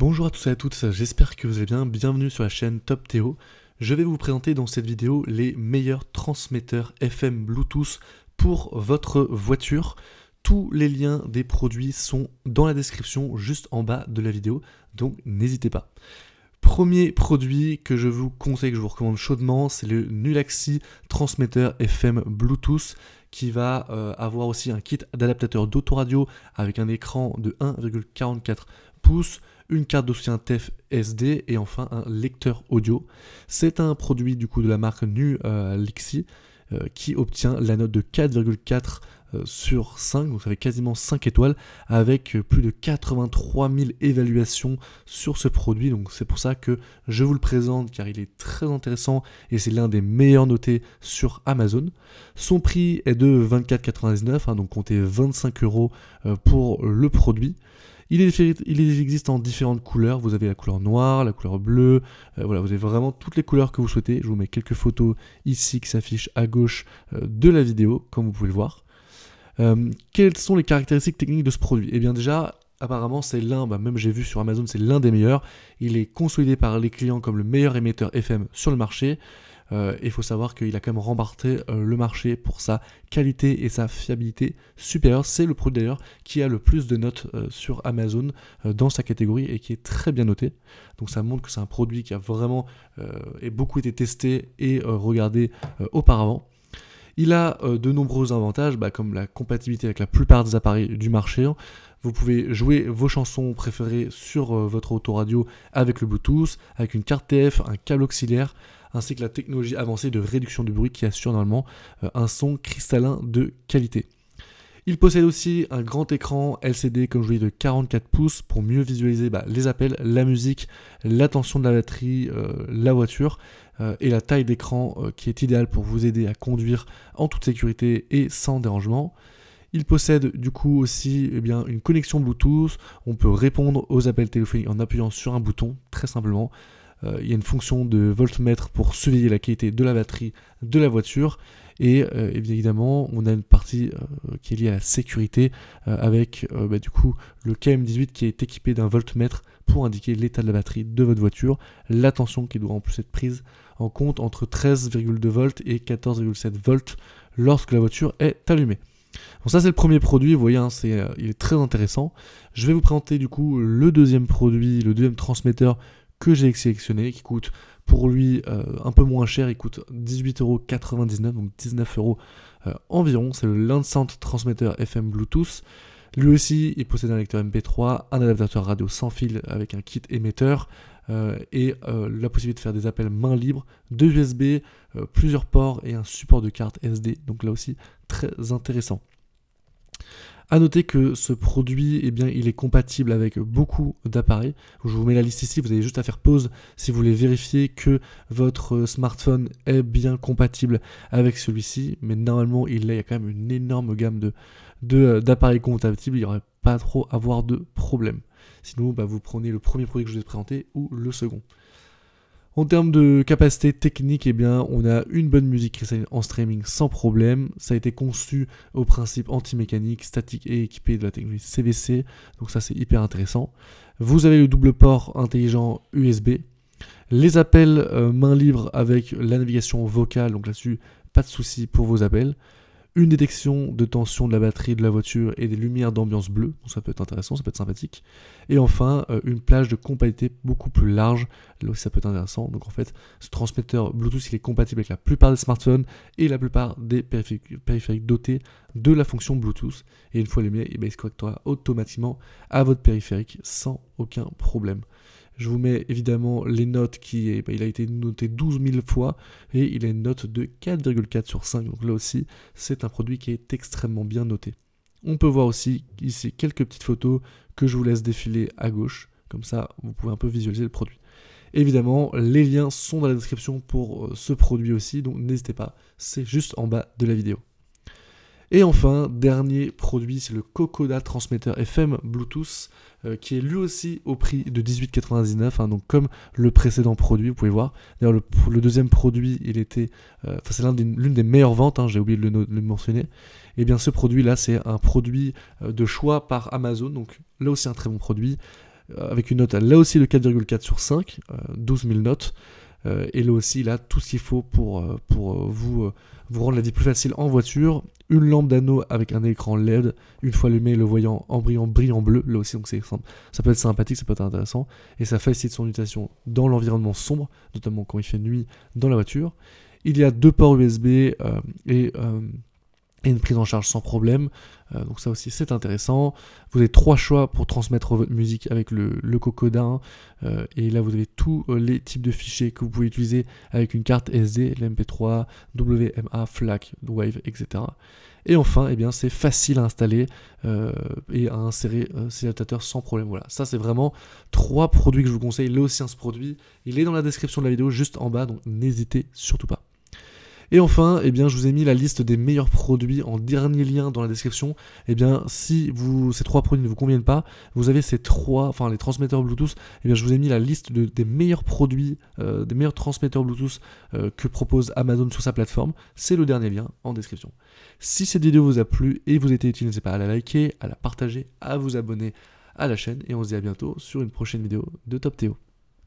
Bonjour à tous et à toutes, j'espère que vous allez bien, bienvenue sur la chaîne Top Théo. Je vais vous présenter dans cette vidéo les meilleurs transmetteurs FM Bluetooth pour votre voiture. Tous les liens des produits sont dans la description juste en bas de la vidéo, donc n'hésitez pas. Premier produit que je vous conseille, que je vous recommande chaudement, c'est le Nulaxi transmetteur FM Bluetooth qui va avoir aussi un kit d'adaptateur d'autoradio avec un écran de 1,44 pouces, une carte de soutien TEF SD et enfin un lecteur audio. C'est un produit du coup de la marque Nulaxi qui obtient la note de 4,4 sur 5, donc ça fait quasiment 5 étoiles, avec plus de 83 000 évaluations sur ce produit, donc c'est pour ça que je vous le présente, car il est très intéressant et c'est l'un des meilleurs notés sur Amazon. Son prix est de 24,99 €, donc comptez 25 € pour le produit. Il existe en différentes couleurs, vous avez la couleur noire, la couleur bleue, voilà, vous avez vraiment toutes les couleurs que vous souhaitez. Je vous mets quelques photos ici qui s'affichent à gauche de la vidéo, comme vous pouvez le voir. Quelles sont les caractéristiques techniques de ce produit? Eh bien déjà, apparemment c'est l'un, même j'ai vu sur Amazon, c'est l'un des meilleurs. Il est consolidé par les clients comme le meilleur émetteur FM sur le marché. Il faut savoir qu'il a quand même remporté le marché pour sa qualité et sa fiabilité supérieure. C'est le produit d'ailleurs qui a le plus de notes sur Amazon dans sa catégorie et qui est très bien noté. Donc ça montre que c'est un produit qui a vraiment beaucoup été testé et regardé auparavant. Il a de nombreux avantages, comme la compatibilité avec la plupart des appareils du marché. Vous pouvez jouer vos chansons préférées sur votre autoradio avec le Bluetooth, avec une carte TF, un câble auxiliaire, ainsi que la technologie avancée de réduction du bruit qui assure normalement un son cristallin de qualité. Il possède aussi un grand écran LCD comme je vous dis de 44 pouces pour mieux visualiser les appels, la musique, la tension de la batterie, la voiture et la taille d'écran qui est idéale pour vous aider à conduire en toute sécurité et sans dérangement. Il possède du coup aussi une connexion Bluetooth, on peut répondre aux appels téléphoniques en appuyant sur un bouton très simplement. Il y a une fonction de voltmètre pour surveiller la qualité de la batterie de la voiture et évidemment on a une partie qui est liée à la sécurité avec du coup le KM18 qui est équipé d'un voltmètre pour indiquer l'état de la batterie de votre voiture, la tension qui doit en plus être prise en compte entre 13,2 volts et 14,7 volts lorsque la voiture est allumée. Bon, ça c'est le premier produit, vous voyez, il est très intéressant. Je vais vous présenter du coup le deuxième produit, le deuxième transmetteur que j'ai sélectionné, qui coûte pour lui un peu moins cher, il coûte 18,99 €, donc 19 € environ. C'est le Lansant transmetteur FM Bluetooth. Lui aussi, il possède un lecteur MP3, un adaptateur radio sans fil avec un kit émetteur et la possibilité de faire des appels main libre, deux USB, plusieurs ports et un support de carte SD. Donc là aussi, très intéressant. A noter que ce produit, il est compatible avec beaucoup d'appareils. Je vous mets la liste ici, vous avez juste à faire pause si vous voulez vérifier que votre smartphone est bien compatible avec celui-ci. Mais normalement, il y a quand même une énorme gamme d'appareils compatibles, il n'y aurait pas trop à avoir de problème. Sinon, vous prenez le premier produit que je vous ai présenté ou le second. En termes de capacité technique, on a une bonne musique cristalline en streaming sans problème. Ça a été conçu au principe anti-mécanique, statique et équipé de la technologie CVC. Donc ça c'est hyper intéressant. Vous avez le double port intelligent USB. Les appels main libre avec la navigation vocale, donc là-dessus pas de souci pour vos appels. Une détection de tension de la batterie de la voiture et des lumières d'ambiance bleue, donc ça peut être intéressant, ça peut être sympathique. Et enfin, une plage de compatibilité beaucoup plus large, là aussi ça peut être intéressant. Donc en fait, ce transmetteur Bluetooth, il est compatible avec la plupart des smartphones et la plupart des périphériques dotés de la fonction Bluetooth. Et une fois allumé, il se connectera automatiquement à votre périphérique sans aucun problème. Je vous mets évidemment les notes il a été noté 12 000 fois et il a une note de 4,4 sur 5. Donc là aussi, c'est un produit qui est extrêmement bien noté. On peut voir aussi ici quelques petites photos que je vous laisse défiler à gauche. Comme ça, vous pouvez un peu visualiser le produit. Évidemment, les liens sont dans la description pour ce produit aussi, donc n'hésitez pas, c'est juste en bas de la vidéo. Et enfin, dernier produit, c'est le Kokoda transmetteur FM Bluetooth, qui est lui aussi au prix de 18,99 €, donc comme le précédent produit, vous pouvez voir. D'ailleurs, le deuxième produit, c'est l'une des meilleures ventes, j'ai oublié de le mentionner. Et bien ce produit-là, c'est un produit de choix par Amazon, donc là aussi un très bon produit. avec une note là aussi de 4,4 sur 5, 12 000 notes. Et là aussi, il a tout ce qu'il faut pour vous rendre la vie plus facile en voiture. Une lampe d'anneau avec un écran LED. Une fois allumé, le voyant en brillant bleu. Là aussi, donc ça peut être sympathique, ça peut être intéressant. Et ça facilite son utilisation dans l'environnement sombre, notamment quand il fait nuit dans la voiture. Il y a 2 ports USB et une prise en charge sans problème, donc ça aussi c'est intéressant. Vous avez 3 choix pour transmettre votre musique avec le Cocodin, et là vous avez tous les types de fichiers que vous pouvez utiliser avec une carte SD, l'MP3, WMA, FLAC, Wave, etc. Et enfin, eh bien, c'est facile à installer et à insérer ces adaptateurs sans problème. Voilà, ça c'est vraiment 3 produits que je vous conseille. Là aussi, ce produit, il est dans la description de la vidéo, juste en bas, donc n'hésitez surtout pas. Et enfin, eh bien, je vous ai mis la liste des meilleurs produits en dernier lien dans la description. Eh bien, si ces 3 produits ne vous conviennent pas, vous avez les transmetteurs Bluetooth. Eh bien, je vous ai mis la liste des meilleurs produits, des meilleurs transmetteurs Bluetooth que propose Amazon sur sa plateforme. C'est le dernier lien en description. Si cette vidéo vous a plu et vous a été utile, n'hésitez pas à la liker, à la partager, à vous abonner à la chaîne. Et on se dit à bientôt sur une prochaine vidéo de Top Théo.